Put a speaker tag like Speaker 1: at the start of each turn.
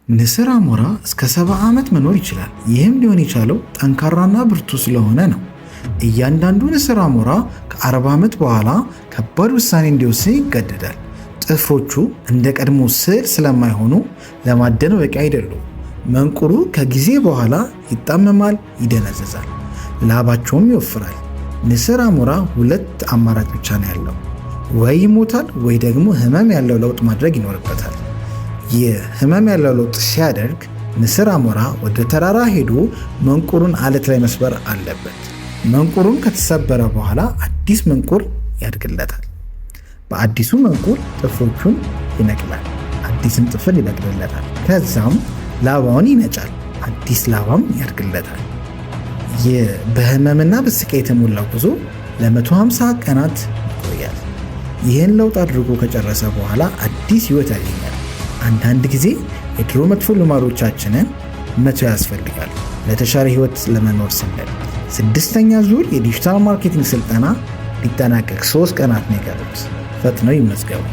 Speaker 1: ንስር አሞራ እስከ 70 ዓመት መኖር ይችላል። ይህም ሊሆን የቻለው ጠንካራና ብርቱ ስለሆነ ነው። እያንዳንዱ ንስር አሞራ ከ40 ዓመት በኋላ ከባድ ውሳኔ እንዲወስን ይገደዳል። ጥፍሮቹ እንደ ቀድሞ ስል ስለማይሆኑ ለማደን በቂ አይደሉም። መንቁሩ ከጊዜ በኋላ ይጣመማል፣ ይደነዝዛል፣ ላባቸውም ይወፍራል። ንስር አሞራ 2 አማራጭ ብቻ ነው ያለው። ወይ ይሞታል ወይ ደግሞ ህመም ያለው ለውጥ ማድረግ ይኖርበታል። ይህ ህመም ያለው ለውጥ ሲያደርግ ንስር አሞራ ወደ ተራራ ሄዶ መንቁሩን አለት ላይ መስበር አለበት። መንቁሩን ከተሰበረ በኋላ አዲስ መንቁር ያድግለታል። በአዲሱ መንቁር ጥፍሮቹን ይነቅላል፣ አዲስም ጥፍር ይነቅልለታል። ከዛም ላባውን ይነጫል፣ አዲስ ላባም ያድግለታል። ይህ በህመምና በስቃይ የተሞላው ጉዞ ለ150 ቀናት ይቆያል። ይህን ለውጥ አድርጎ ከጨረሰ በኋላ አዲስ ህይወት ያገኛል። አንዳንድ ጊዜ የድሮ መጥፎ ልማዶቻችንን መተው ያስፈልጋል ለተሻለ ህይወት ለመኖር ስንል። 6ኛ ዙር የዲጂታል ማርኬቲንግ ስልጠና ሊጠናቀቅ 3 ቀናት ነው የቀሩት። ፈጥነው ይመዝገቡ።